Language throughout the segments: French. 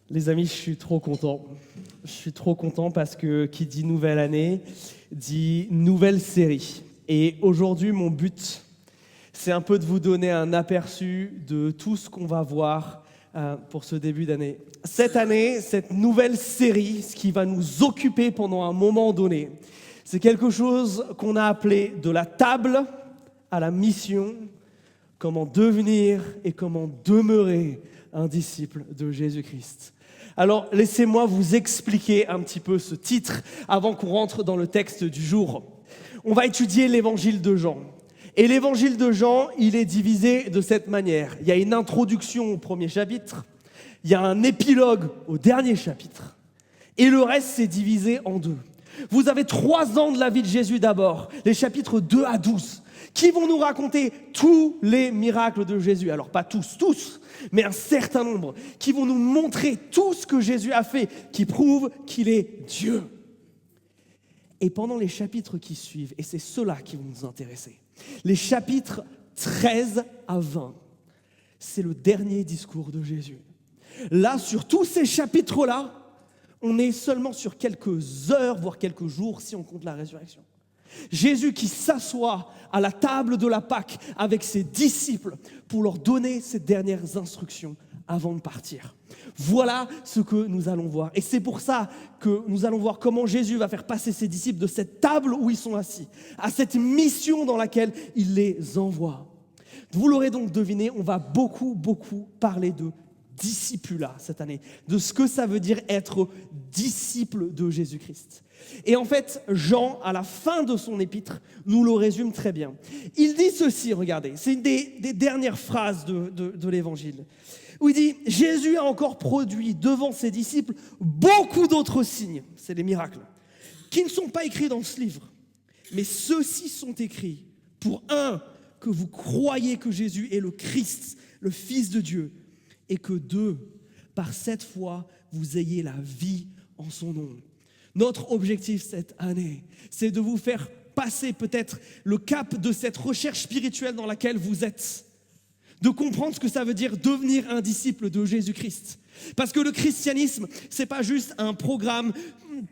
Les amis, je suis trop content. Je suis trop content parce que qui dit nouvelle année, dit nouvelle série. Et aujourd'hui, mon but, c'est un peu de vous donner un aperçu de tout ce qu'on va voir pour ce début d'année. Cette année, cette nouvelle série, ce qui va nous occuper pendant un moment donné, c'est quelque chose qu'on a appelé de la table à la mission, comment devenir et comment demeurer un disciple de Jésus-Christ. Alors, laissez-moi vous expliquer un petit peu ce titre avant qu'on rentre dans le texte du jour. On va étudier l'évangile de Jean. Et l'évangile de Jean, il est divisé de cette manière. Il y a une introduction au premier chapitre, il y a un épilogue au dernier chapitre, et le reste, c'est divisé en deux. Vous avez 3 ans de la vie de Jésus d'abord, les chapitres 2 à 12, qui vont nous raconter tous les miracles de Jésus. Alors pas tous, mais un certain nombre, qui vont nous montrer tout ce que Jésus a fait, qui prouve qu'il est Dieu. Et pendant les chapitres qui suivent, et c'est ceux-là qui vont nous intéresser, les chapitres 13 à 20, c'est le dernier discours de Jésus. Là, sur tous ces chapitres-là, on est seulement sur quelques heures, voire quelques jours, si on compte la résurrection. Jésus qui s'assoit à la table de la Pâque avec ses disciples pour leur donner ses dernières instructions avant de partir. Voilà ce que nous allons voir. Et c'est pour ça que nous allons voir comment Jésus va faire passer ses disciples de cette table où ils sont assis à cette mission dans laquelle il les envoie. Vous l'aurez donc deviné, on va beaucoup parler de discipulat cette année, de ce que ça veut dire être disciple de Jésus-Christ. Et en fait, Jean, à la fin de son épître, nous le résume très bien. Il dit ceci, regardez, c'est une des dernières phrases de l'évangile, où il dit « Jésus a encore produit devant ses disciples beaucoup d'autres signes », c'est les miracles, qui ne sont pas écrits dans ce livre, mais ceux-ci sont écrits pour que vous croyez que Jésus est le Christ, le Fils de Dieu, et que 2, par cette foi, vous ayez la vie en son nom. Notre objectif cette année, c'est de vous faire passer peut-être le cap de cette recherche spirituelle dans laquelle vous êtes, de comprendre ce que ça veut dire devenir un disciple de Jésus-Christ. Parce que le christianisme, c'est pas juste un programme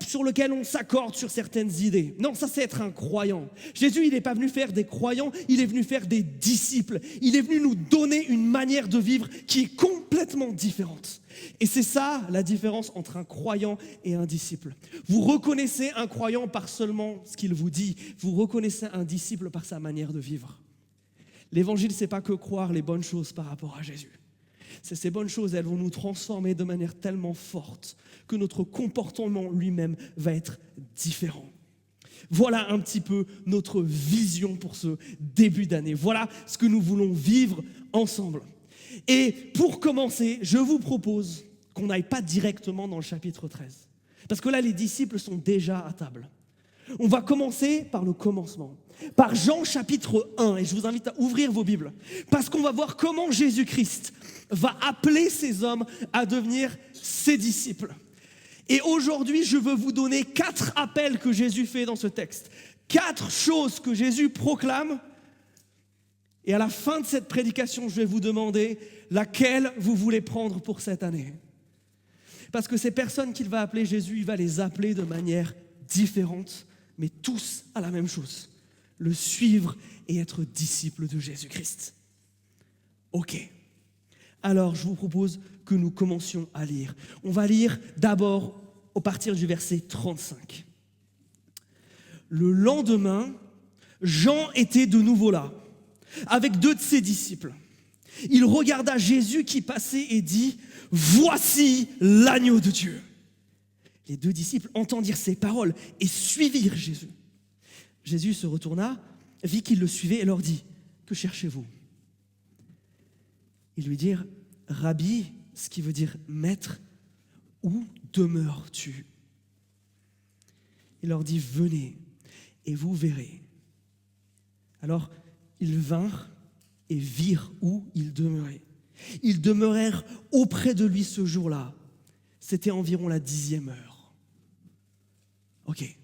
sur lequel on s'accorde sur certaines idées. Non, ça c'est être un croyant. Jésus, il n'est pas venu faire des croyants, il est venu faire des disciples. Il est venu nous donner une manière de vivre qui est complètement différente. Et c'est ça la différence entre un croyant et un disciple. Vous reconnaissez un croyant par seulement ce qu'il vous dit. Vous reconnaissez un disciple par sa manière de vivre. L'évangile, c'est pas que croire les bonnes choses par rapport à Jésus. C'est ces bonnes choses, elles vont nous transformer de manière tellement forte que notre comportement lui-même va être différent. Voilà un petit peu notre vision pour ce début d'année. Voilà ce que nous voulons vivre ensemble. Et pour commencer, je vous propose qu'on n'aille pas directement dans le chapitre 13. Parce que là, les disciples sont déjà à table. On va commencer par le commencement, par Jean chapitre 1, et je vous invite à ouvrir vos Bibles, parce qu'on va voir comment Jésus-Christ va appeler ces hommes à devenir ses disciples. Et aujourd'hui, je veux vous donner 4 appels que Jésus fait dans ce texte, 4 choses que Jésus proclame, et à la fin de cette prédication, je vais vous demander laquelle vous voulez prendre pour cette année. Parce que ces personnes qu'il va appeler, Jésus, il va les appeler de manière différente, mais tous à la même chose, le suivre et être disciple de Jésus-Christ. Ok, alors je vous propose que nous commencions à lire. On va lire d'abord au partir du verset 35. Le lendemain, Jean était de nouveau là, avec 2 de ses disciples. Il regarda Jésus qui passait et dit « Voici l'agneau de Dieu ». Les 2 disciples entendirent ces paroles et suivirent Jésus. Jésus se retourna, vit qu'ils le suivaient et leur dit « Que cherchez-vous » Ils lui dirent « Rabbi », ce qui veut dire « Maître, où demeures-tu » Il leur dit « Venez et vous verrez ». Alors ils vinrent et virent où il demeurait. Ils demeurèrent auprès de lui ce jour-là. C'était environ la 10e heure. Ok.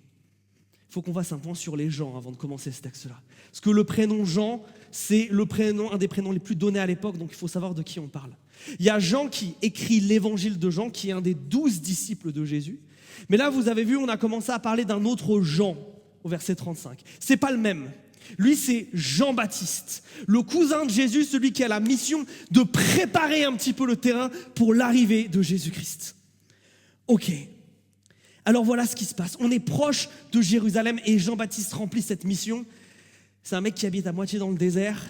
il faut qu'on fasse un point sur les Jean avant de commencer ce texte-là. Parce que le prénom Jean, c'est un des prénoms les plus donnés à l'époque, donc il faut savoir de qui on parle. Il y a Jean qui écrit l'évangile de Jean, qui est un des 12 disciples de Jésus. Mais là, vous avez vu, on a commencé à parler d'un autre Jean au verset 35. C'est pas le même. Lui, c'est Jean-Baptiste, le cousin de Jésus, celui qui a la mission de préparer un petit peu le terrain pour l'arrivée de Jésus-Christ. Ok. Alors voilà ce qui se passe. On est proche de Jérusalem et Jean-Baptiste remplit cette mission. C'est un mec qui habite à moitié dans le désert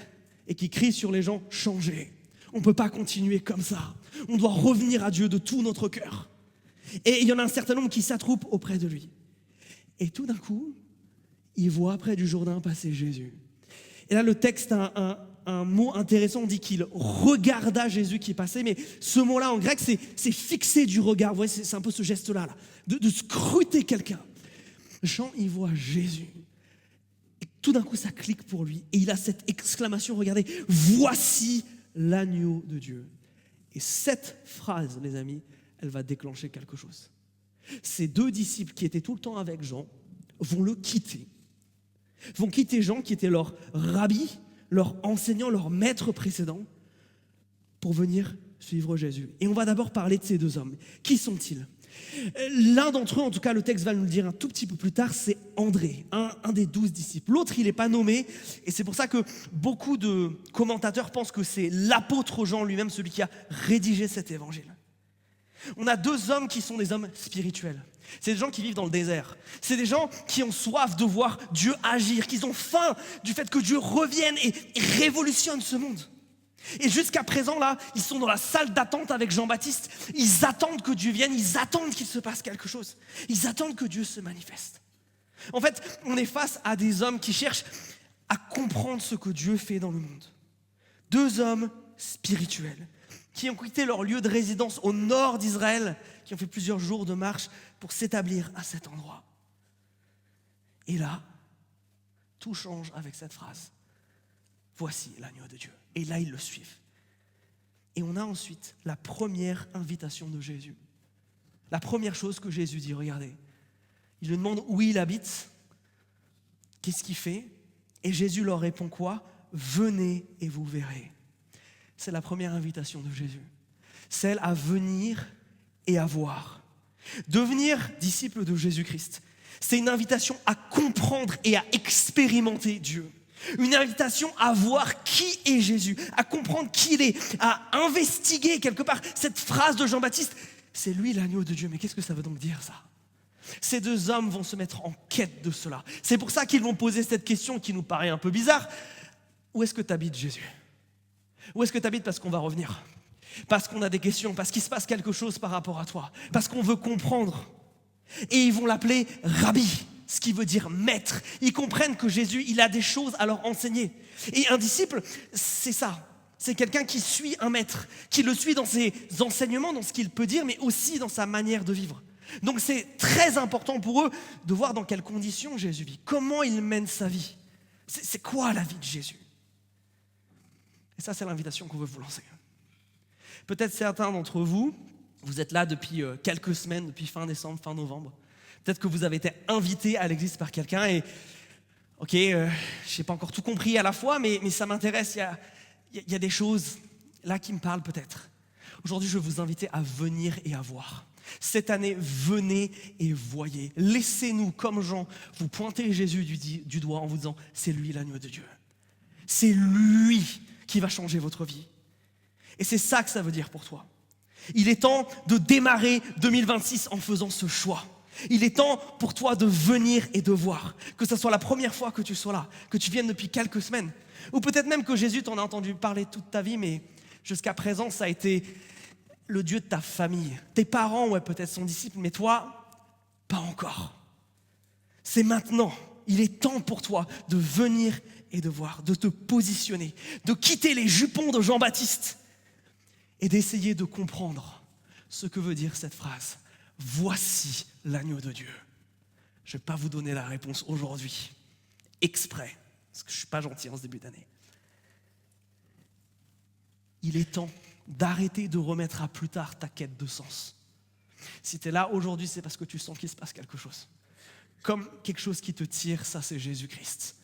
et qui crie sur les gens « Changez, on ne peut pas continuer comme ça. On doit revenir à Dieu de tout notre cœur. » Et il y en a un certain nombre qui s'attroupent auprès de lui. Et tout d'un coup, il voit près du Jourdain passer Jésus. Et là, le texte a un mot intéressant, on dit qu'il regarda Jésus qui passait, mais ce mot-là en grec, c'est fixer du regard. Vous voyez, c'est un peu ce geste-là, de scruter quelqu'un. Jean, il voit Jésus. Et tout d'un coup, ça clique pour lui. Et il a cette exclamation, regardez, voici l'agneau de Dieu. Et cette phrase, les amis, elle va déclencher quelque chose. Ces deux disciples qui étaient tout le temps avec Jean vont le quitter. Vont quitter Jean qui était leur rabbi, leur enseignant, leur maître précédent pour venir suivre Jésus. Et on va d'abord parler de ces deux hommes. Qui sont-ils ? L'un d'entre eux, en tout cas le texte va nous le dire un tout petit peu plus tard, c'est André, un des 12 disciples. L'autre, il n'est pas nommé et c'est pour ça que beaucoup de commentateurs pensent que c'est l'apôtre Jean lui-même, celui qui a rédigé cet évangile. On a deux hommes qui sont des hommes spirituels. C'est des gens qui vivent dans le désert. C'est des gens qui ont soif de voir Dieu agir, qui ont faim du fait que Dieu revienne et révolutionne ce monde. Et jusqu'à présent, là, ils sont dans la salle d'attente avec Jean-Baptiste. Ils attendent que Dieu vienne, ils attendent qu'il se passe quelque chose. Ils attendent que Dieu se manifeste. En fait, on est face à des hommes qui cherchent à comprendre ce que Dieu fait dans le monde. Deux hommes spirituels qui ont quitté leur lieu de résidence au nord d'Israël, qui ont fait plusieurs jours de marche pour s'établir à cet endroit. Et là, tout change avec cette phrase. Voici l'agneau de Dieu. Et là, ils le suivent. Et on a ensuite la première invitation de Jésus. La première chose que Jésus dit, regardez, il lui demande où il habite, qu'est-ce qu'il fait, et Jésus leur répond quoi ? Venez et vous verrez. C'est la première invitation de Jésus. Celle à venir et à voir. Devenir disciple de Jésus-Christ, c'est une invitation à comprendre et à expérimenter Dieu. Une invitation à voir qui est Jésus, à comprendre qui il est, à investiguer quelque part cette phrase de Jean-Baptiste. C'est lui l'agneau de Dieu, mais qu'est-ce que ça veut donc dire ça ? Ces deux hommes vont se mettre en quête de cela. C'est pour ça qu'ils vont poser cette question qui nous paraît un peu bizarre. Où est-ce que tu habites, Jésus ? Où est-ce que tu habites parce qu'on va revenir ? Parce qu'on a des questions, parce qu'il se passe quelque chose par rapport à toi, parce qu'on veut comprendre. Et ils vont l'appeler Rabbi, ce qui veut dire maître. Ils comprennent que Jésus, il a des choses à leur enseigner. Et un disciple, c'est ça. C'est quelqu'un qui suit un maître, qui le suit dans ses enseignements, dans ce qu'il peut dire, mais aussi dans sa manière de vivre. Donc c'est très important pour eux de voir dans quelles conditions Jésus vit, comment il mène sa vie. C'est quoi la vie de Jésus ? Et ça, c'est l'invitation qu'on veut vous lancer. Peut-être certains d'entre vous, vous êtes là depuis quelques semaines, depuis fin décembre, fin novembre. Peut-être que vous avez été invité à l'église par quelqu'un et, ok, je n'ai pas encore tout compris à la fois, mais ça m'intéresse, il y a des choses là qui me parlent peut-être. Aujourd'hui, je veux vous inviter à venir et à voir. Cette année, venez et voyez. Laissez-nous, comme Jean, vous pointer Jésus du doigt en vous disant « c'est lui l'agneau de Dieu ». C'est lui qui va changer votre vie. Et c'est ça que ça veut dire pour toi. Il est temps de démarrer 2026 en faisant ce choix. Il est temps pour toi de venir et de voir. Que ce soit la première fois que tu sois là, que tu viennes depuis quelques semaines. Ou peut-être même que Jésus t'en a entendu parler toute ta vie, mais jusqu'à présent, ça a été le Dieu de ta famille. Tes parents, ouais, peut-être sont disciples, mais toi, pas encore. C'est maintenant. Il est temps pour toi de venir et de voir, de te positionner, de quitter les jupons de Jean-Baptiste et d'essayer de comprendre ce que veut dire cette phrase. Voici l'agneau de Dieu. Je ne vais pas vous donner la réponse aujourd'hui, exprès, parce que je ne suis pas gentil en ce début d'année. Il est temps d'arrêter de remettre à plus tard ta quête de sens. Si tu es là aujourd'hui, c'est parce que tu sens qu'il se passe quelque chose. comme quelque chose qui te tire, ça c'est Jésus-Christ.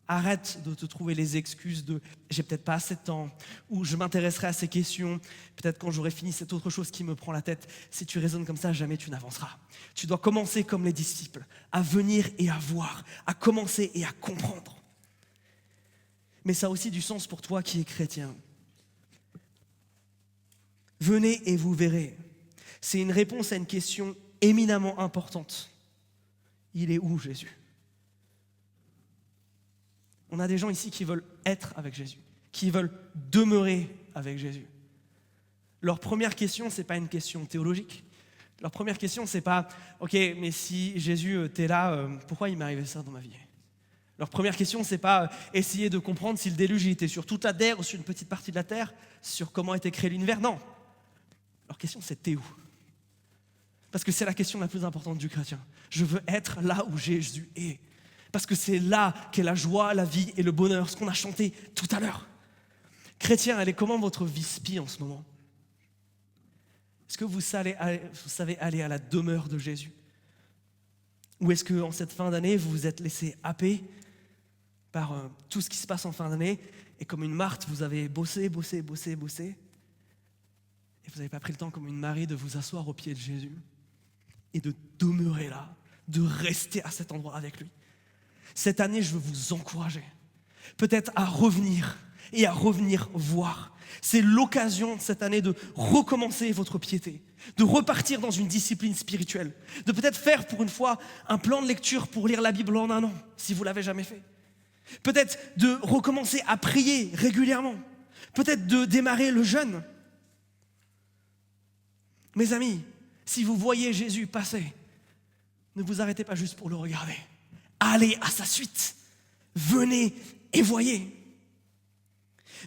Arrête de te trouver les excuses de « j'ai peut-être pas assez de temps » ou « je m'intéresserai à ces questions, peut-être quand j'aurai fini cette autre chose qui me prend la tête ». Si tu raisonnes comme ça, jamais tu n'avanceras. Tu dois commencer comme les disciples, à venir et à voir, à commencer et à comprendre. Mais ça a aussi du sens pour toi qui es chrétien. Venez et vous verrez. C'est une réponse à une question éminemment importante. Il est où Jésus ? On a des gens ici qui veulent être avec Jésus, qui veulent demeurer avec Jésus. Leur première question, ce n'est pas une question théologique. Leur première question, ce n'est pas « Ok, mais si Jésus, t'es là, pourquoi il m'est arrivé ça dans ma vie ?» Leur première question, ce n'est pas essayer de comprendre si le déluge était sur toute la terre ou sur une petite partie de la terre, sur comment a été créé l'univers. Non. Leur question, c'est « T'es où ?» Parce que c'est la question la plus importante du chrétien. Je veux être là où Jésus est. Parce que c'est là qu'est la joie, la vie et le bonheur, ce qu'on a chanté tout à l'heure. Chrétien, elle est comment votre vie spi en ce moment ? Est-ce que vous savez aller à la demeure de Jésus ? Ou est-ce qu'en cette fin d'année, vous vous êtes laissé happer par tout ce qui se passe en fin d'année et comme une Marthe, vous avez bossé et vous n'avez pas pris le temps comme une Marie de vous asseoir au pied de Jésus et de demeurer là, de rester à cet endroit avec lui. Cette année, je veux vous encourager, peut-être à revenir et à revenir voir. C'est l'occasion cette année de recommencer votre piété, de repartir dans une discipline spirituelle, de peut-être faire pour une fois un plan de lecture pour lire la Bible en un an, si vous ne l'avez jamais fait. Peut-être de recommencer à prier régulièrement, peut-être de démarrer le jeûne. Mes amis, si vous voyez Jésus passer, ne vous arrêtez pas juste pour le regarder. Allez à sa suite, venez et voyez.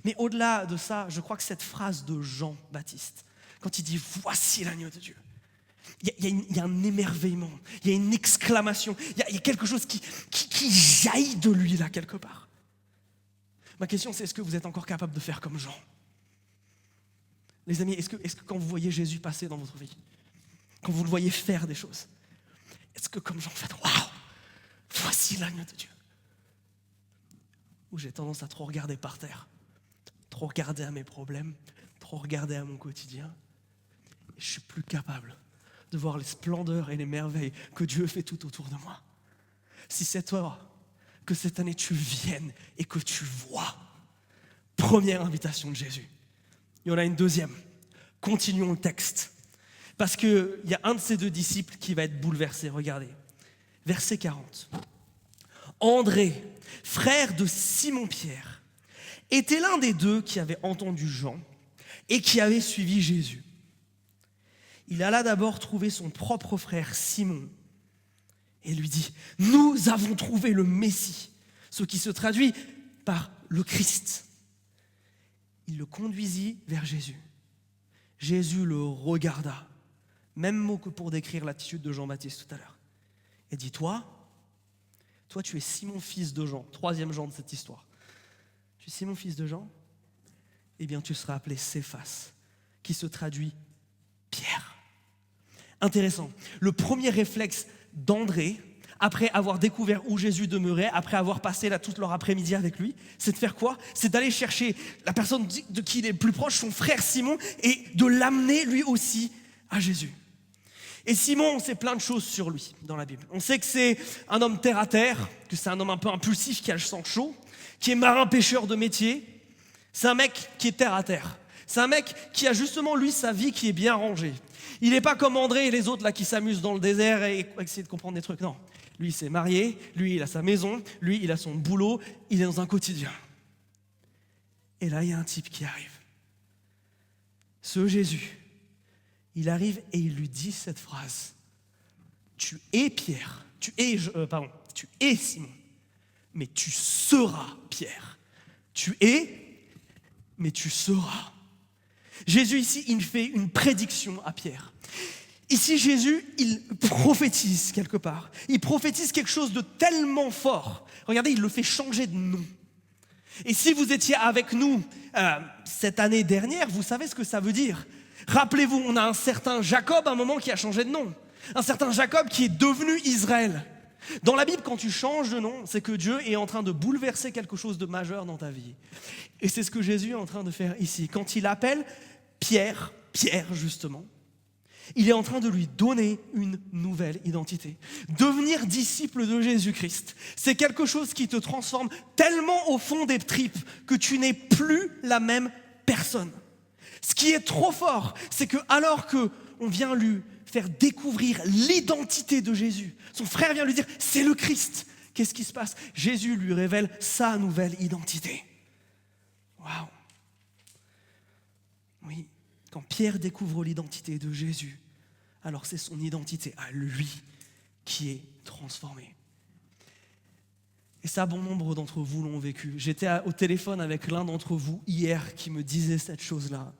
Mais au-delà de ça, je crois que cette phrase de Jean-Baptiste, quand il dit « Voici l'agneau de Dieu », il y a un émerveillement, il y a une exclamation, il y a quelque chose qui jaillit de lui là quelque part. Ma question c'est, est-ce que vous êtes encore capable de faire comme Jean ? Les amis, est-ce que quand vous voyez Jésus passer dans votre vie, quand vous le voyez faire des choses, est-ce que comme Jean, vous faites « Waouh ! Voici l'agneau de Dieu » ? Ou j'ai tendance à trop regarder par terre, trop regarder à mes problèmes, trop regarder à mon quotidien. Et je suis plus capable de voir les splendeurs et les merveilles que Dieu fait tout autour de moi. Si c'est toi, que cette année tu viennes et que tu vois, première invitation de Jésus. Il y en a une deuxième. Continuons le texte. Parce qu'il y a un de ces deux disciples qui va être bouleversé. Regardez. Verset 40. André, frère de Simon-Pierre, était l'un des deux qui avait entendu Jean et qui avait suivi Jésus. Il alla d'abord trouver son propre frère Simon et lui dit « Nous avons trouvé le Messie », ce qui se traduit par le Christ. Il le conduisit vers Jésus. Jésus le regarda, même mot que pour décrire l'attitude de Jean-Baptiste tout à l'heure, et dit « Toi, tu es Simon, fils de Jean », troisième Jean de cette histoire. Tu es Simon, fils de Jean ? Eh bien, tu seras appelé Céphas, qui se traduit Pierre. Intéressant. Le premier réflexe d'André, après avoir découvert où Jésus demeurait, après avoir passé là toute leur après-midi avec lui, c'est de faire quoi ? C'est d'aller chercher la personne de qui il est le plus proche, son frère Simon, et de l'amener lui aussi à Jésus. Et Simon, on sait plein de choses sur lui dans la Bible. On sait que c'est un homme terre à terre, que c'est un homme un peu impulsif, qui a le sang chaud, qui est marin-pêcheur de métier. C'est un mec qui est terre à terre. C'est un mec qui a justement, lui, sa vie qui est bien rangée. Il n'est pas comme André et les autres là qui s'amusent dans le désert et essayer de comprendre des trucs. Non, lui, il s'est marié, lui, il a sa maison, lui, il a son boulot, il est dans un quotidien. Et là, il y a un type qui arrive. Ce Jésus, il arrive et il lui dit cette phrase. Tu es Pierre, tu es Simon, mais tu seras Pierre. Tu es, mais tu seras. Jésus ici, il fait une prédiction à Pierre. Ici, Jésus, il prophétise quelque part. Il prophétise quelque chose de tellement fort. Regardez, il le fait changer de nom. Et si vous étiez avec nous cette année dernière, vous savez ce que ça veut dire. Rappelez-vous, on a un certain Jacob à un moment qui a changé de nom. Un certain Jacob qui est devenu Israël. Dans la Bible, quand tu changes de nom, c'est que Dieu est en train de bouleverser quelque chose de majeur dans ta vie. Et c'est ce que Jésus est en train de faire ici. Quand il appelle Pierre justement, il est en train de lui donner une nouvelle identité. Devenir disciple de Jésus-Christ, c'est quelque chose qui te transforme tellement au fond des tripes que tu n'es plus la même personne. Ce qui est trop fort, c'est que alors qu'on vient lui faire découvrir l'identité de Jésus, son frère vient lui dire « c'est le Christ ». Qu'est-ce qui se passe? Jésus lui révèle sa nouvelle identité. Waouh! Oui, quand Pierre découvre l'identité de Jésus, alors c'est son identité à lui qui est transformée. Et ça, bon nombre d'entre vous l'ont vécu. J'étais au téléphone avec l'un d'entre vous hier qui me disait cette chose-là.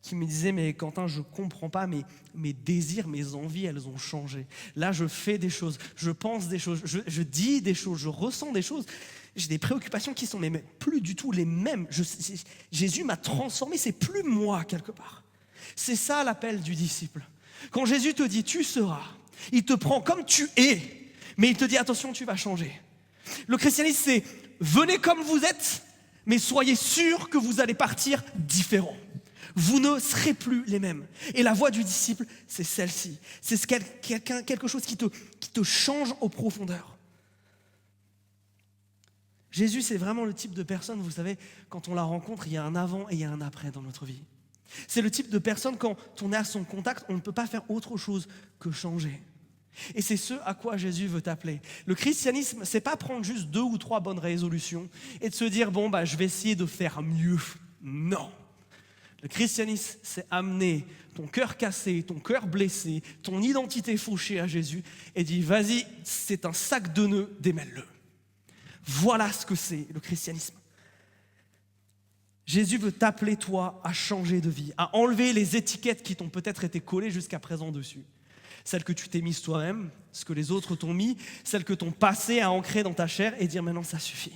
Qui me disait, mais Quentin, je ne comprends pas, mes désirs, mes envies, elles ont changé. Là, je fais des choses, je pense des choses, je dis des choses, je ressens des choses. J'ai des préoccupations qui sont mais plus du tout les mêmes. Jésus m'a transformé, c'est plus moi quelque part. C'est ça l'appel du disciple. Quand Jésus te dit, tu seras, il te prend comme tu es, mais il te dit, attention, tu vas changer. Le christianisme, c'est, venez comme vous êtes, mais soyez sûrs que vous allez partir différents. Vous ne serez plus les mêmes. Et la voie du disciple, c'est celle-ci. C'est quelque chose qui te change en profondeur. Jésus, c'est vraiment le type de personne, vous savez, quand on la rencontre, il y a un avant et il y a un après dans notre vie. C'est le type de personne, quand on est à son contact, on ne peut pas faire autre chose que changer. Et c'est ce à quoi Jésus veut t'appeler. Le christianisme, c'est pas prendre juste 2 ou 3 bonnes résolutions et de se dire, je vais essayer de faire mieux. Non. Le christianisme, c'est amener ton cœur cassé, ton cœur blessé, ton identité fauchée à Jésus et dire, vas-y, c'est un sac de nœuds, démêle-le. Voilà ce que c'est le christianisme. Jésus veut t'appeler, toi, à changer de vie, à enlever les étiquettes qui t'ont peut-être été collées jusqu'à présent dessus. Celles que tu t'es mises toi-même, ce que les autres t'ont mis, celles que ton passé a ancrées dans ta chair et dire maintenant ça suffit.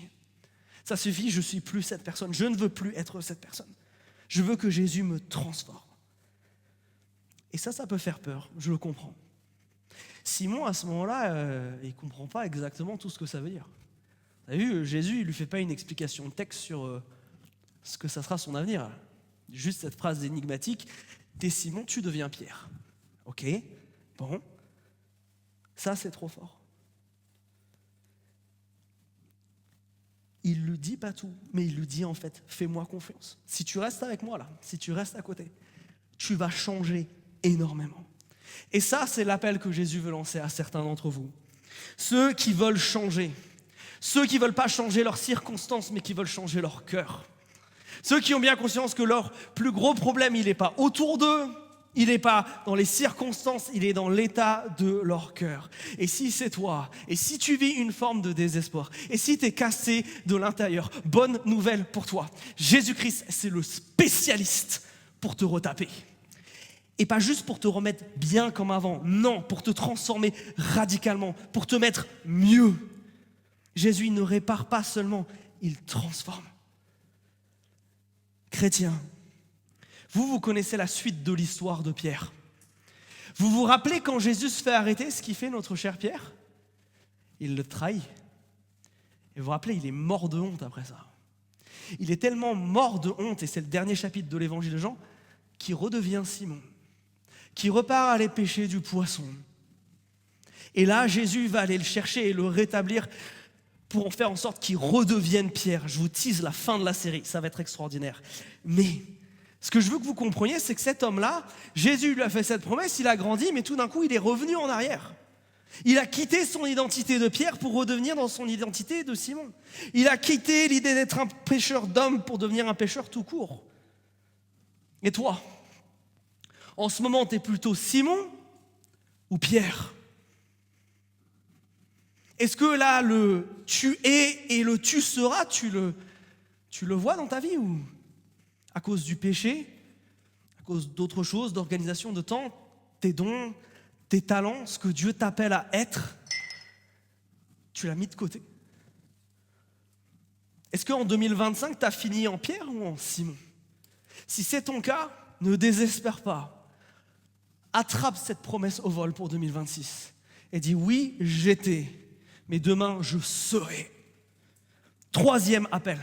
Ça suffit, je ne suis plus cette personne, je ne veux plus être cette personne. Je veux que Jésus me transforme. Et ça peut faire peur, je le comprends. Simon, à ce moment-là, il ne comprend pas exactement tout ce que ça veut dire. Vous avez vu, Jésus, il ne lui fait pas une explication de texte sur ce que ça sera son avenir. Juste cette phrase énigmatique, « T'es Simon, tu deviens Pierre ». Ok, bon, ça c'est trop fort. Il ne lui dit pas tout, mais il lui dit en fait, fais-moi confiance. Si tu restes avec moi là, si tu restes à côté, tu vas changer énormément. Et ça, c'est l'appel que Jésus veut lancer à certains d'entre vous. Ceux qui veulent changer, ceux qui ne veulent pas changer leurs circonstances, mais qui veulent changer leur cœur. Ceux qui ont bien conscience que leur plus gros problème, il n'est pas autour d'eux, il n'est pas dans les circonstances, il est dans l'état de leur cœur. Et si c'est toi, et si tu vis une forme de désespoir, et si tu es cassé de l'intérieur, bonne nouvelle pour toi. Jésus-Christ, c'est le spécialiste pour te retaper. Et pas juste pour te remettre bien comme avant, non, pour te transformer radicalement, pour te mettre mieux. Jésus ne répare pas seulement, il transforme. Chrétiens, vous connaissez la suite de l'histoire de Pierre. Vous vous rappelez quand Jésus se fait arrêter, ce qu'il fait notre cher Pierre? Il le trahit. Et vous vous rappelez, il est mort de honte après ça. Il est tellement mort de honte, et c'est le dernier chapitre de l'évangile de Jean, qu'il redevient Simon, qui repart aller pêcher du poisson. Et là, Jésus va aller le chercher et le rétablir pour en faire en sorte qu'il redevienne Pierre. Je vous tease la fin de la série, ça va être extraordinaire. Mais ce que je veux que vous compreniez, c'est que cet homme-là, Jésus lui a fait cette promesse, il a grandi, mais tout d'un coup, il est revenu en arrière. Il a quitté son identité de Pierre pour redevenir dans son identité de Simon. Il a quitté l'idée d'être un pêcheur d'hommes pour devenir un pêcheur tout court. Et toi, en ce moment, tu es plutôt Simon ou Pierre? Est-ce que là, le « tu es » et le « tu seras », tu le vois dans ta vie ou à cause du péché, à cause d'autres choses, d'organisation de temps, tes dons, tes talents, ce que Dieu t'appelle à être, tu l'as mis de côté? Est-ce qu'en 2025, tu as fini en Pierre ou en Simon? Si c'est ton cas, ne désespère pas. Attrape cette promesse au vol pour 2026 et dis oui, j'étais mais demain, je serai. Troisième appel.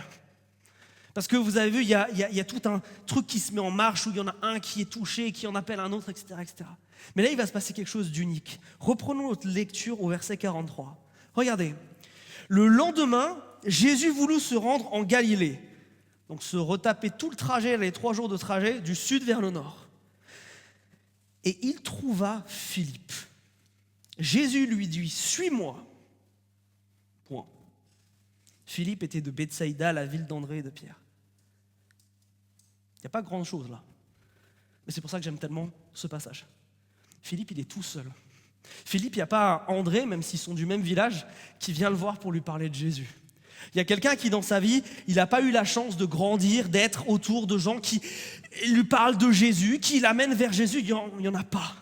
Parce que vous avez vu, il y a tout un truc qui se met en marche où il y en a un qui est touché, qui en appelle un autre, etc., etc. Mais là, il va se passer quelque chose d'unique. Reprenons notre lecture au verset 43. Regardez. Le lendemain, Jésus voulut se rendre en Galilée. Donc se retaper tout le trajet, les 3 jours de trajet, du sud vers le nord. Et il trouva Philippe. Jésus lui dit, suis-moi. Point. Philippe était de Bethsaïda, la ville d'André et de Pierre. Il n'y a pas grand-chose là. Mais c'est pour ça que j'aime tellement ce passage. Philippe, il est tout seul. Philippe, il n'y a pas André, même s'ils sont du même village, qui vient le voir pour lui parler de Jésus. Il y a quelqu'un qui, dans sa vie, il n'a pas eu la chance de grandir, d'être autour de gens qui lui parlent de Jésus, qui l'amènent vers Jésus. Il n'y en a pas.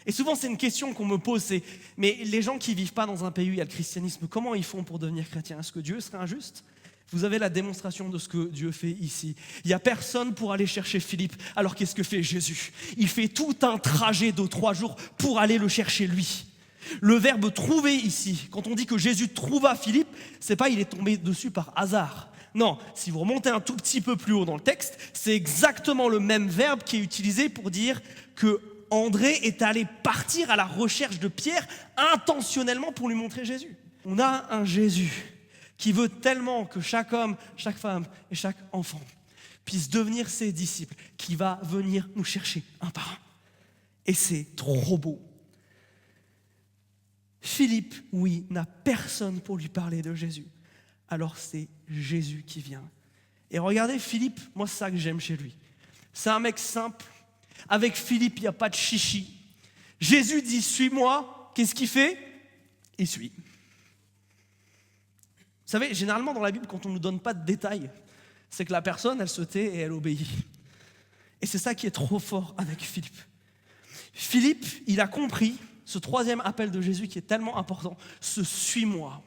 Et souvent, c'est une question qu'on me pose, c'est mais les gens qui ne vivent pas dans un pays où il y a le christianisme, comment ils font pour devenir chrétiens? Est-ce que Dieu serait injuste? Vous avez la démonstration de ce que Dieu fait ici. Il n'y a personne pour aller chercher Philippe. Alors qu'est-ce que fait Jésus? Il fait tout un trajet de 3 jours pour aller le chercher lui. Le verbe trouver ici, quand on dit que Jésus trouva Philippe, c'est pas il est tombé dessus par hasard. Non, si vous remontez un tout petit peu plus haut dans le texte, c'est exactement le même verbe qui est utilisé pour dire que André est allé partir à la recherche de Pierre intentionnellement pour lui montrer Jésus. On a un Jésus qui veut tellement que chaque homme, chaque femme et chaque enfant puisse devenir ses disciples, qui va venir nous chercher un par un. Et c'est trop beau. Philippe, oui, n'a personne pour lui parler de Jésus. Alors c'est Jésus qui vient. Et regardez Philippe, moi c'est ça que j'aime chez lui. C'est un mec simple. Avec Philippe, il n'y a pas de chichi. Jésus dit, suis-moi. Qu'est-ce qu'il fait? Il suit. Vous savez, généralement dans la Bible, quand on ne nous donne pas de détails, c'est que la personne, elle se tait et elle obéit. Et c'est ça qui est trop fort avec Philippe. Philippe, il a compris ce 3e appel de Jésus qui est tellement important, ce suis-moi.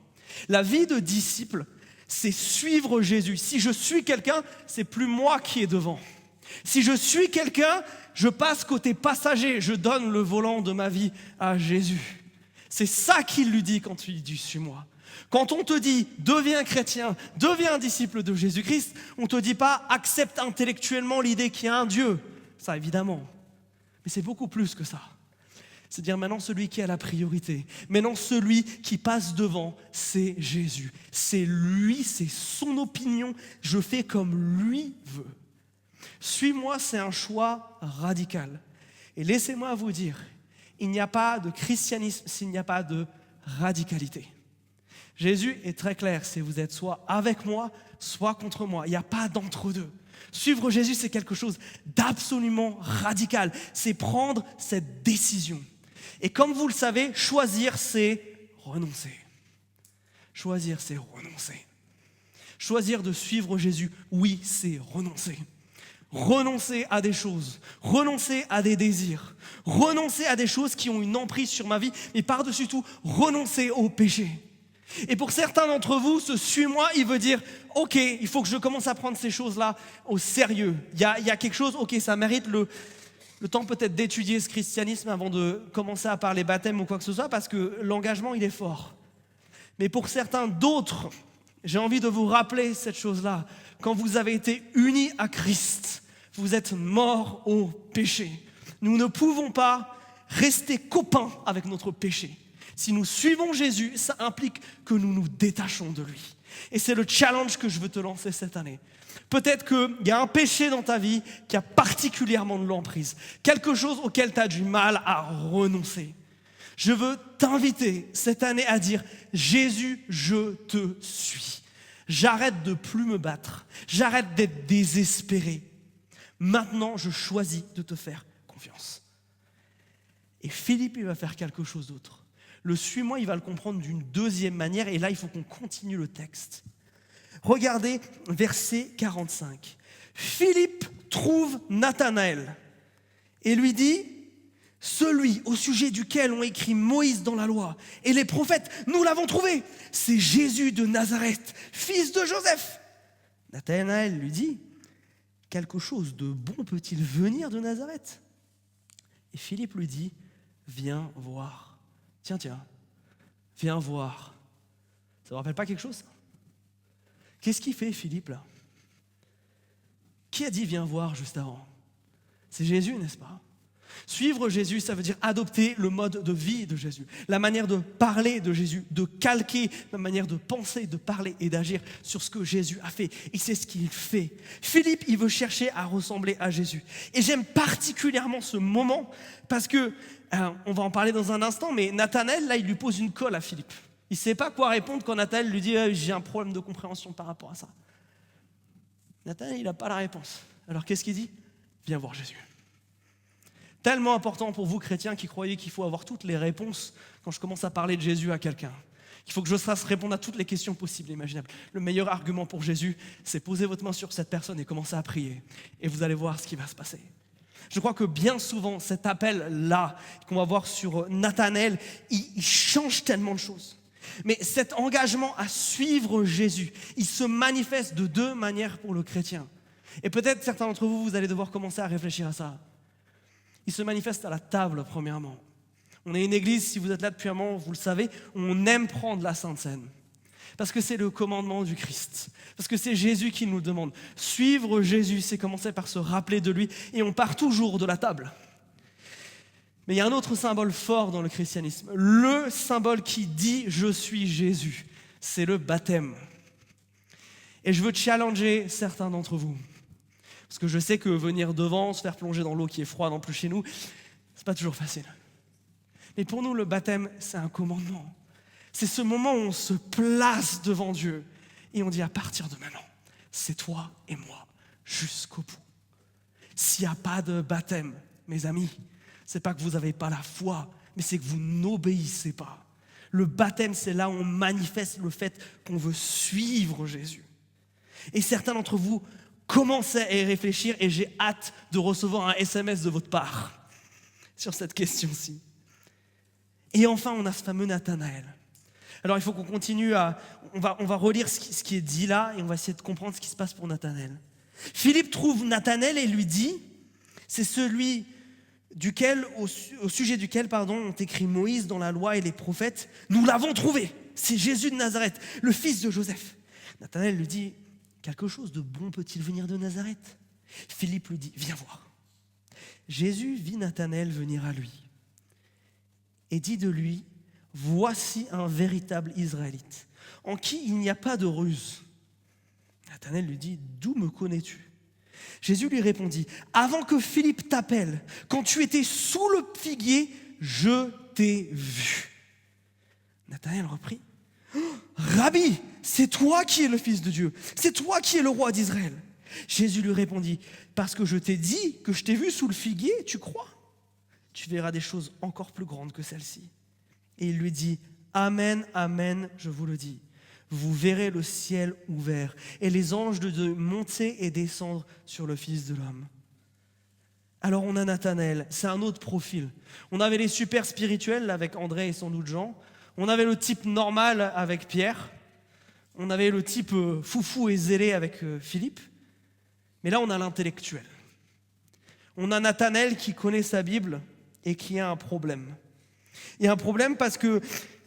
La vie de disciple, c'est suivre Jésus. Si je suis quelqu'un, c'est plus moi qui est devant. Si je suis quelqu'un, je passe côté passager, je donne le volant de ma vie à Jésus. C'est ça qu'il lui dit quand il dit suis-moi. Quand on te dit deviens chrétien, deviens un disciple de Jésus-Christ, on ne te dit pas accepte intellectuellement l'idée qu'il y a un Dieu. Ça évidemment. Mais c'est beaucoup plus que ça. C'est dire maintenant celui qui a la priorité. Maintenant celui qui passe devant, c'est Jésus. C'est lui, c'est son opinion. Je fais comme lui veut. Suis-moi, c'est un choix radical. Et laissez-moi vous dire, il n'y a pas de christianisme s'il n'y a pas de radicalité. Jésus est très clair, c'est vous êtes soit avec moi, soit contre moi. Il n'y a pas d'entre-deux. Suivre Jésus, c'est quelque chose d'absolument radical. C'est prendre cette décision. Et comme vous le savez, choisir, c'est renoncer. Choisir, c'est renoncer. Choisir de suivre Jésus, oui, c'est renoncer. Renoncer à des choses, renoncer à des désirs, renoncer à des choses qui ont une emprise sur ma vie, mais par-dessus tout, renoncer au péché. Et pour certains d'entre vous, ce suis-moi, il veut dire, ok, il faut que je commence à prendre ces choses-là au sérieux. Il y a quelque chose, ok, ça mérite le temps peut-être d'étudier ce christianisme avant de commencer à parler baptême ou quoi que ce soit, parce que l'engagement, il est fort. Mais pour certains d'autres, j'ai envie de vous rappeler cette chose-là. Quand vous avez été unis à Christ, vous êtes morts au péché. Nous ne pouvons pas rester copains avec notre péché. Si nous suivons Jésus, ça implique que nous nous détachons de lui. Et c'est le challenge que je veux te lancer cette année. Peut-être qu'il y a un péché dans ta vie qui a particulièrement de l'emprise. Quelque chose auquel tu as du mal à renoncer. Je veux t'inviter cette année à dire « Jésus, je te suis ». J'arrête de plus me battre. J'arrête d'être désespéré. Maintenant, je choisis de te faire confiance. Et Philippe, il va faire quelque chose d'autre. Le suis-moi, il va le comprendre d'une deuxième manière. Et là, il faut qu'on continue le texte. Regardez verset 45. Philippe trouve Nathanaël et lui dit « Celui au sujet duquel ont écrit Moïse dans la loi et les prophètes, nous l'avons trouvé. C'est Jésus de Nazareth, fils de Joseph. » Nathanaël lui dit « Quelque chose de bon peut-il venir de Nazareth ?» Et Philippe lui dit « Viens voir. » Tiens, viens voir. vous rappelle pas quelque chose, ça? Qu'est-ce qu'il fait, Philippe, là? Qui a dit viens voir juste avant? C'est Jésus, n'est-ce pas? Suivre Jésus, ça veut dire adopter le mode de vie de Jésus, la manière de parler de Jésus, de calquer la manière de penser, de parler et d'agir sur ce que Jésus a fait. Et c'est ce qu'il fait. Philippe, il veut chercher à ressembler à Jésus. Et j'aime particulièrement ce moment parce que, on va en parler dans un instant, mais Nathanaël, là, il lui pose une colle à Philippe. Il ne sait pas quoi répondre quand Nathanaël lui dit j'ai un problème de compréhension par rapport à ça. Nathanaël, il n'a pas la réponse. Alors qu'est-ce qu'il dit? Viens voir Jésus. Tellement important pour vous, chrétiens, qui croyez qu'il faut avoir toutes les réponses quand je commence à parler de Jésus à quelqu'un. Qu'il faut que je sache répondre à toutes les questions possibles et imaginables. Le meilleur argument pour Jésus, c'est poser votre main sur cette personne et commencer à prier. Et vous allez voir ce qui va se passer. Je crois que bien souvent, cet appel-là qu'on va voir sur Nathanaël, il change tellement de choses. Mais cet engagement à suivre Jésus, il se manifeste de deux manières pour le chrétien. Et peut-être certains d'entre vous, vous allez devoir commencer à réfléchir à ça. Il se manifeste à la table, premièrement. On est une église, si vous êtes là depuis un moment, vous le savez, on aime prendre la Sainte Seine. Parce que c'est le commandement du Christ. Parce que c'est Jésus qui nous le demande. Suivre Jésus, c'est commencer par se rappeler de lui. Et on part toujours de la table. Mais il y a un autre symbole fort dans le christianisme. Le symbole qui dit « je suis Jésus », c'est le baptême. Et je veux challenger certains d'entre vous. Parce que je sais que venir devant, se faire plonger dans l'eau qui est froide en plus chez nous, c'est pas toujours facile. Mais pour nous, le baptême, c'est un commandement. C'est ce moment où on se place devant Dieu et on dit à partir de maintenant, c'est toi et moi jusqu'au bout. S'il n'y a pas de baptême, mes amis, c'est pas que vous n'avez pas la foi, mais c'est que vous n'obéissez pas. Le baptême, c'est là où on manifeste le fait qu'on veut suivre Jésus. Et certains d'entre vous commencez à y réfléchir et j'ai hâte de recevoir un SMS de votre part sur cette question-ci. Et enfin, on a ce fameux Nathanaël. Alors, il faut qu'on continue on va relire ce qui est dit là et on va essayer de comprendre ce qui se passe pour Nathanaël. Philippe trouve Nathanaël et lui dit, c'est celui au sujet duquel ont écrit Moïse dans la loi et les prophètes. Nous l'avons trouvé, c'est Jésus de Nazareth, le fils de Joseph. Nathanaël lui dit, quelque chose de bon peut-il venir de Nazareth? Philippe lui dit, viens voir. Jésus vit Nathanaël venir à lui et dit de lui, voici un véritable Israélite, en qui il n'y a pas de ruse. Nathanaël lui dit, d'où me connais-tu? Jésus lui répondit, avant que Philippe t'appelle, quand tu étais sous le figuier, je t'ai vu. Nathanaël reprit, Rabbi, c'est toi qui es le Fils de Dieu, c'est toi qui es le roi d'Israël. Jésus lui répondit, parce que je t'ai dit que je t'ai vu sous le figuier, tu crois? Tu verras des choses encore plus grandes que celles-ci. Et il lui dit, Amen, Amen, je vous le dis, vous verrez le ciel ouvert et les anges de Dieu monter et descendre sur le Fils de l'homme. Alors on a Nathanaël, c'est un autre profil. On avait les super spirituels avec André et sans doute Jean. On avait le type normal avec Pierre. On avait le type foufou et zélé avec Philippe. Mais là, on a l'intellectuel. On a Nathanaël qui connaît sa Bible et qui a un problème. Il y a un problème parce que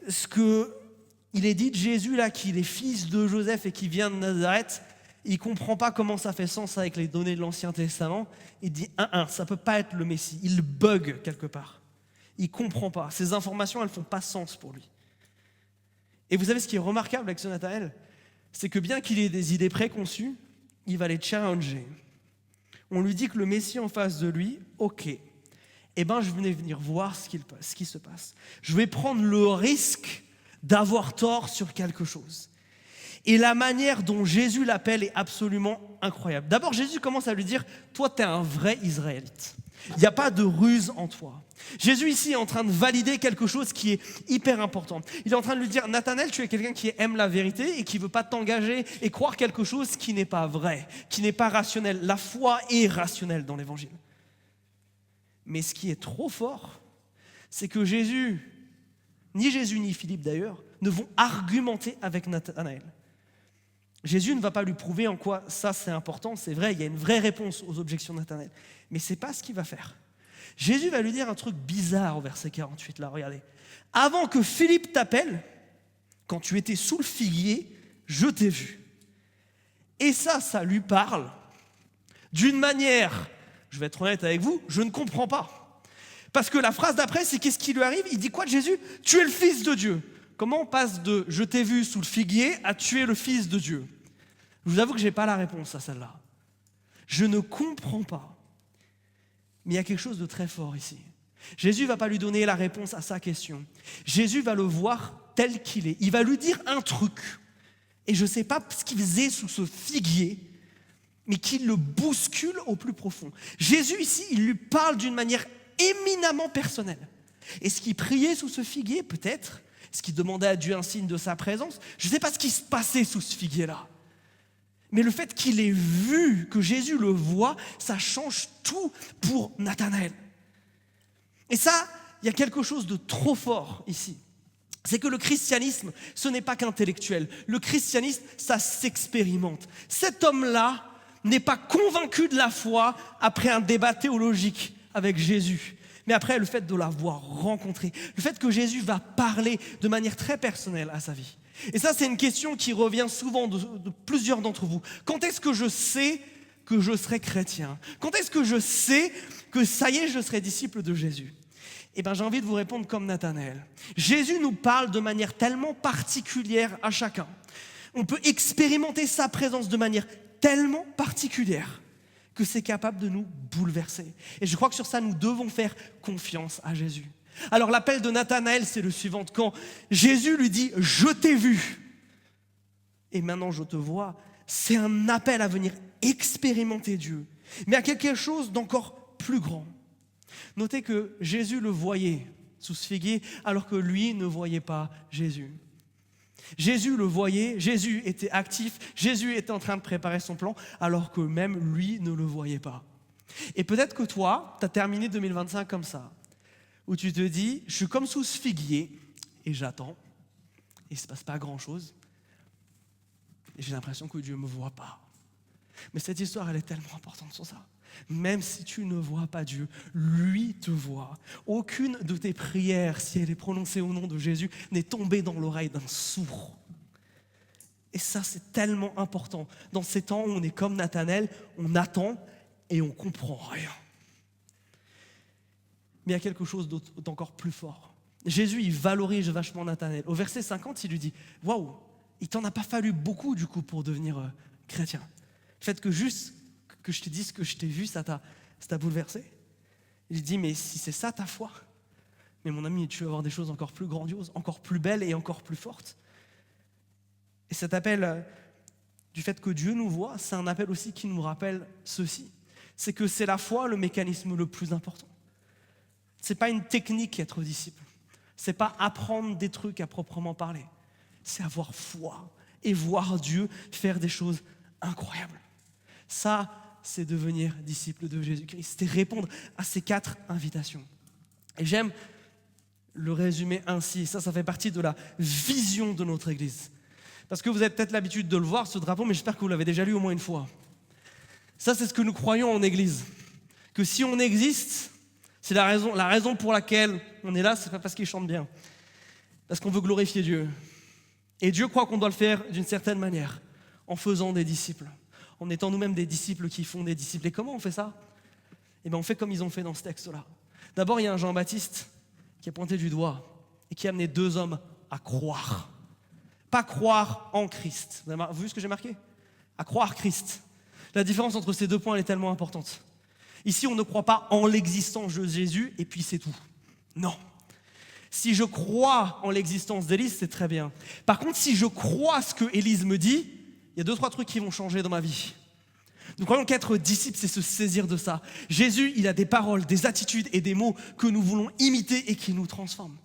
ce qu'il est dit de Jésus, là, qu'il est fils de Joseph et qui vient de Nazareth, il ne comprend pas comment ça fait sens avec les données de l'Ancien Testament. Il dit, ça ne peut pas être le Messie. Il bug quelque part. Il ne comprend pas. Ces informations, elles ne font pas sens pour lui. Et vous savez ce qui est remarquable avec ce Nathanaël? C'est que bien qu'il ait des idées préconçues, il va les challenger. On lui dit que le Messie en face de lui, ok, je venais venir voir ce qui se passe. Je vais prendre le risque d'avoir tort sur quelque chose. Et la manière dont Jésus l'appelle est absolument incroyable. D'abord, Jésus commence à lui dire, toi, tu es un vrai Israélite. Il n'y a pas de ruse en toi. Jésus ici est en train de valider quelque chose qui est hyper important. Il est en train de lui dire, Nathanaël, tu es quelqu'un qui aime la vérité et qui ne veut pas t'engager et croire quelque chose qui n'est pas vrai, qui n'est pas rationnel. La foi est rationnelle dans l'évangile. Mais ce qui est trop fort, c'est que ni Jésus ni Philippe d'ailleurs, ne vont argumenter avec Nathanaël. Jésus ne va pas lui prouver en quoi ça c'est important, c'est vrai, il y a une vraie réponse aux objections de Nathanaël. Mais ce n'est pas ce qu'il va faire. Jésus va lui dire un truc bizarre au verset 48, là, regardez. Avant que Philippe t'appelle, Quand tu étais sous le figuier, je t'ai vu. » Et ça lui parle d'une manière, je vais être honnête avec vous, je ne comprends pas. Parce que la phrase d'après, c'est qu'est-ce qui lui arrive? Il dit quoi de Jésus? Tu es le Fils de Dieu. Comment on passe de je t'ai vu sous le figuier à tu es le Fils de Dieu? Je vous avoue que je n'ai pas la réponse à celle-là. Je ne comprends pas. Mais il y a quelque chose de très fort ici. Jésus ne va pas lui donner la réponse à sa question. Jésus va le voir tel qu'il est. Il va lui dire un truc. Et je ne sais pas ce qu'il faisait sous ce figuier, mais qu'il le bouscule au plus profond. Jésus ici, il lui parle d'une manière éminemment personnelle. Est-ce qu'il priait sous ce figuier? Peut-être. Est-ce qu'il demandait à Dieu un signe de sa présence? Je ne sais pas ce qui se passait sous ce figuier-là. Mais le fait qu'il ait vu, que Jésus le voit, ça change tout pour Nathanaël. Et ça, il y a quelque chose de trop fort ici. C'est que le christianisme, ce n'est pas qu'intellectuel. Le christianisme, ça s'expérimente. Cet homme-là n'est pas convaincu de la foi après un débat théologique avec Jésus, mais après le fait de l'avoir rencontré, le fait que Jésus va parler de manière très personnelle à sa vie. Et ça, c'est une question qui revient souvent de plusieurs d'entre vous. Quand est-ce que je sais que je serai chrétien? Quand est-ce que je sais que ça y est, je serai disciple de Jésus? Eh bien, j'ai envie de vous répondre comme Nathanaël. Jésus nous parle de manière tellement particulière à chacun. On peut expérimenter sa présence de manière tellement particulière que c'est capable de nous bouleverser. Et je crois que sur ça, nous devons faire confiance à Jésus. Alors l'appel de Nathanaël, c'est le suivant. Quand Jésus lui dit « Je t'ai vu » et maintenant je te vois, c'est un appel à venir expérimenter Dieu, mais à quelque chose d'encore plus grand. Notez que Jésus le voyait sous ce figuier alors que lui ne voyait pas Jésus. Jésus le voyait, Jésus était actif, Jésus était en train de préparer son plan alors que même lui ne le voyait pas. Et peut-être que toi, tu as terminé 2025 comme ça, où tu te dis, je suis comme sous ce figuier et j'attends, et il ne se passe pas grand-chose, et j'ai l'impression que Dieu ne me voit pas. Mais cette histoire, elle est tellement importante sur ça. Même si tu ne vois pas Dieu, lui te voit. Aucune de tes prières, si elle est prononcée au nom de Jésus, n'est tombée dans l'oreille d'un sourd. Et ça, c'est tellement important. Dans ces temps où on est comme Nathanaël, on attend et on ne comprend rien. Mais il y a quelque chose d'encore plus fort. Jésus, il valorise vachement Nathanaël. Au verset 50, il lui dit « Waouh, il t'en a pas fallu beaucoup du coup pour devenir chrétien. Le fait que juste que je te dise que je t'ai vu, ça t'a bouleversé. » Il dit « Mais si c'est ça ta foi, mais mon ami, tu vas avoir des choses encore plus grandioses, encore plus belles et encore plus fortes. » Et cet appel du fait que Dieu nous voit, c'est un appel aussi qui nous rappelle ceci. C'est que c'est la foi le mécanisme le plus important. C'est pas une technique être disciple. C'est pas apprendre des trucs à proprement parler. C'est avoir foi et voir Dieu faire des choses incroyables. Ça, c'est devenir disciple de Jésus-Christ. C'est répondre à ces 4 invitations. Et j'aime le résumer ainsi. Ça fait partie de la vision de notre Église. Parce que vous avez peut-être l'habitude de le voir, ce drapeau, mais j'espère que vous l'avez déjà lu au moins une fois. Ça, c'est ce que nous croyons en Église. Que si on existe, c'est la raison pour laquelle on est là, c'est pas parce qu'il chante bien. Parce qu'on veut glorifier Dieu. Et Dieu croit qu'on doit le faire d'une certaine manière, en faisant des disciples, en étant nous-mêmes des disciples qui font des disciples. Et comment on fait ça? Eh bien, on fait comme ils ont fait dans ce texte-là. D'abord, il y a un Jean-Baptiste qui a pointé du doigt et qui a amené 2 hommes à croire. Pas croire en Christ. Vous avez vu ce que j'ai marqué? À croire Christ. La différence entre ces 2 points, elle est tellement importante. Ici, on ne croit pas en l'existence de Jésus et puis c'est tout. Non. Si je crois en l'existence d'Élise, c'est très bien. Par contre, si je crois ce que Élise me dit, il y a 2-3 trucs qui vont changer dans ma vie. Nous croyons qu'être disciple, c'est se saisir de ça. Jésus, il a des paroles, des attitudes et des mots que nous voulons imiter et qui nous transforment.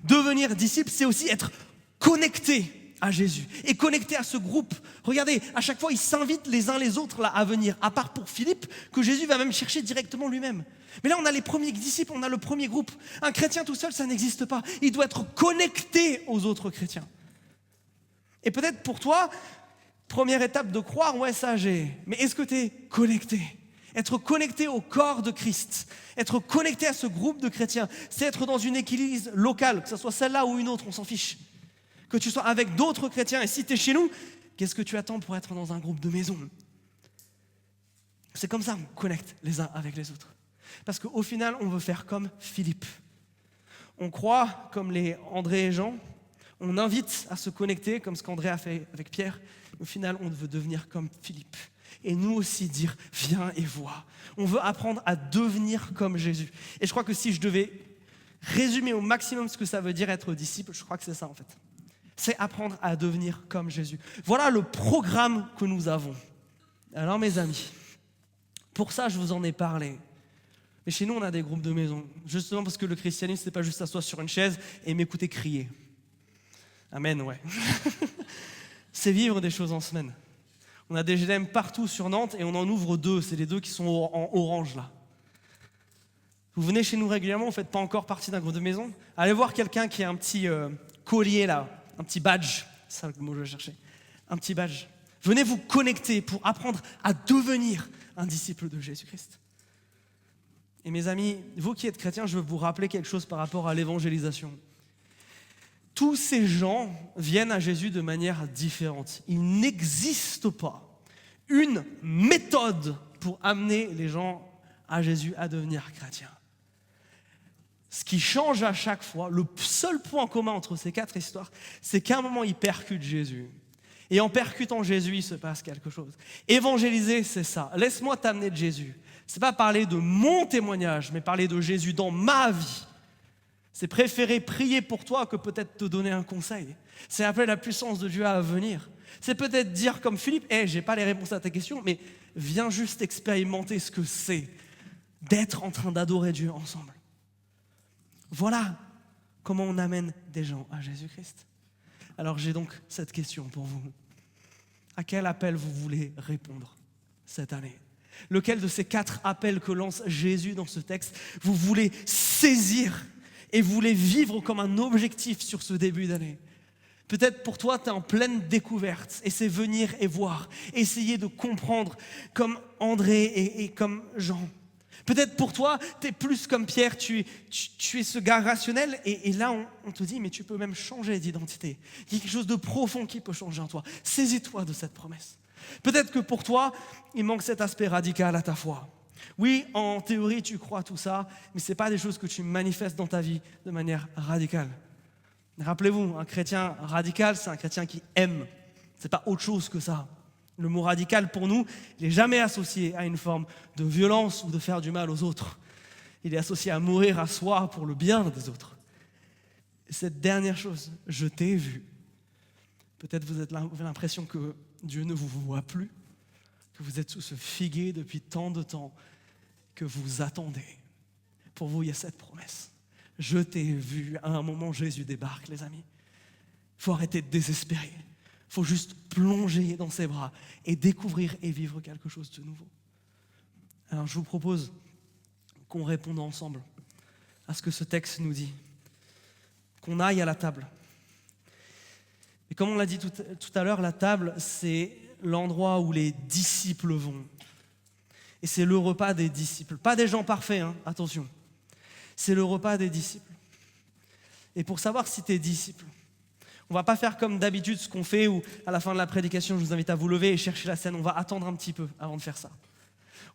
Devenir disciple, c'est aussi être connecté à Jésus et connecté à ce groupe. Regardez, à chaque fois, ils s'invitent les uns les autres là, à venir, à part pour Philippe, que Jésus va même chercher directement lui-même. Mais là, on a les premiers disciples, on a le premier groupe. Un chrétien tout seul, ça n'existe pas. Il doit être connecté aux autres chrétiens. Et peut-être pour toi, première étape de croire, ouais, ça j'ai. Mais est-ce que tu es connecté? Être connecté au corps de Christ, être connecté à ce groupe de chrétiens, c'est être dans une église locale, que ce soit celle-là ou une autre, on s'en fiche. que tu sois avec d'autres chrétiens. Et si tu es chez nous, qu'est-ce que tu attends pour être dans un groupe de maison? C'est comme ça qu'on connecte les uns avec les autres. Parce qu'au final, on veut faire comme Philippe. On croit comme les André et Jean. On invite à se connecter comme ce qu'André a fait avec Pierre. Au final, on veut devenir comme Philippe. Et nous aussi dire, viens et vois. On veut apprendre à devenir comme Jésus. Et je crois que si je devais résumer au maximum ce que ça veut dire être disciple, je crois que c'est ça en fait. C'est apprendre à devenir comme Jésus. Voilà le programme que nous avons. Alors mes amis, pour ça je vous en ai parlé. Mais chez nous on a des groupes de maison. Justement parce que le christianisme c'est pas juste s'asseoir sur une chaise et m'écouter crier. Amen, ouais. C'est vivre des choses en semaine. On a des GDM partout sur Nantes et on en ouvre 2. C'est les 2 qui sont en orange là. Vous venez chez nous régulièrement, vous ne faites pas encore partie d'un groupe de maison. Allez voir quelqu'un qui a un petit collier là, un petit badge. C'est ça le mot que je cherchais. Un petit badge. Venez vous connecter pour apprendre à devenir un disciple de Jésus-Christ. Et mes amis, vous qui êtes chrétiens, je veux vous rappeler quelque chose par rapport à l'évangélisation. Tous ces gens viennent à Jésus de manière différente. Il n'existe pas une méthode pour amener les gens à Jésus à devenir chrétiens. Ce qui change à chaque fois, le seul point commun entre ces 4 histoires, c'est qu'à un moment, ils percutent Jésus. Et en percutant Jésus, il se passe quelque chose. Évangéliser, c'est ça. Laisse-moi t'amener de Jésus. Ce n'est pas parler de mon témoignage, mais parler de Jésus dans ma vie. C'est préférer prier pour toi que peut-être te donner un conseil. C'est appeler la puissance de Dieu à venir. C'est peut-être dire comme Philippe, je n'ai pas les réponses à ta question, mais viens juste expérimenter ce que c'est d'être en train d'adorer Dieu ensemble. Voilà comment on amène des gens à Jésus-Christ. Alors j'ai donc cette question pour vous. À quel appel vous voulez répondre cette année? Lequel de ces 4 appels que lance Jésus dans ce texte vous voulez saisir et vous voulez vivre comme un objectif sur ce début d'année? Peut-être pour toi, tu es en pleine découverte et c'est venir et voir, essayer de comprendre comme André et comme Jean. Peut-être pour toi, tu es plus comme Pierre, tu es ce gars rationnel et là on te dit mais tu peux même changer d'identité. Il y a quelque chose de profond qui peut changer en toi. Saisis-toi de cette promesse. Peut-être que pour toi, il manque cet aspect radical à ta foi. Oui, en théorie, tu crois tout ça, mais ce n'est pas des choses que tu manifestes dans ta vie de manière radicale. Rappelez-vous, un chrétien radical, c'est un chrétien qui aime. Ce n'est pas autre chose que ça. Le mot radical, pour nous, il n'est jamais associé à une forme de violence ou de faire du mal aux autres. Il est associé à mourir à soi pour le bien des autres. Et cette dernière chose, je t'ai vu. Peut-être vous avez l'impression que Dieu ne vous voit plus, que vous êtes sous ce figuier depuis tant de temps, que vous attendez. Pour vous, il y a cette promesse. Je t'ai vu. À un moment, Jésus débarque, les amis. Il faut arrêter de désespérer. Il faut juste plonger dans ses bras et découvrir et vivre quelque chose de nouveau. Alors, je vous propose qu'on réponde ensemble à ce que ce texte nous dit. Qu'on aille à la table. Et comme on l'a dit tout à l'heure, la table, c'est l'endroit où les disciples vont. Et c'est le repas des disciples. Pas des gens parfaits, attention. C'est le repas des disciples. Et pour savoir si tu es disciple, on ne va pas faire comme d'habitude ce qu'on fait où à la fin de la prédication, je vous invite à vous lever et chercher la scène. On va attendre un petit peu avant de faire ça.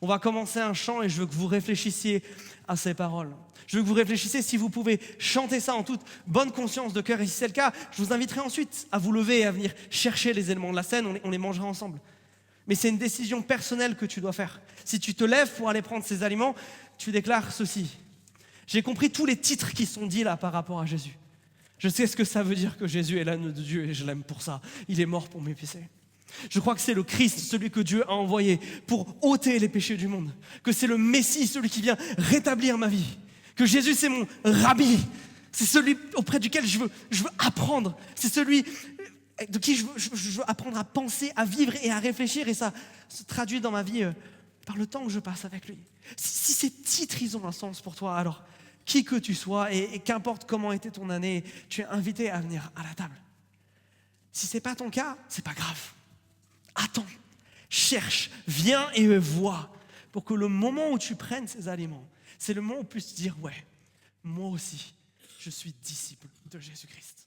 On va commencer un chant et je veux que vous réfléchissiez à ces paroles. Je veux que vous réfléchissiez si vous pouvez chanter ça en toute bonne conscience de cœur. Et si c'est le cas, je vous inviterai ensuite à vous lever et à venir chercher les éléments de la scène. On les mangera ensemble. Mais c'est une décision personnelle que tu dois faire. Si tu te lèves pour aller prendre ces aliments, tu déclares ceci. J'ai compris tous les titres qui sont dits là par rapport à Jésus. Je sais ce que ça veut dire que Jésus est l'agneau de Dieu et je l'aime pour ça. Il est mort pour mes péchés. Je crois que c'est le Christ, celui que Dieu a envoyé pour ôter les péchés du monde. Que c'est le Messie, celui qui vient rétablir ma vie. Que Jésus, c'est mon rabbi. C'est celui auprès duquel je veux apprendre. C'est celui de qui je veux apprendre à penser, à vivre et à réfléchir. Et ça se traduit dans ma vie par le temps que je passe avec lui. Si ces titres, ils ont un sens pour toi, alors qui que tu sois et qu'importe comment était ton année, tu es invité à venir à la table. Si ce n'est pas ton cas, ce n'est pas grave. Attends, cherche, viens et vois pour que le moment où tu prennes ces aliments, c'est le moment où tu puisses dire, ouais, moi aussi, je suis disciple de Jésus-Christ.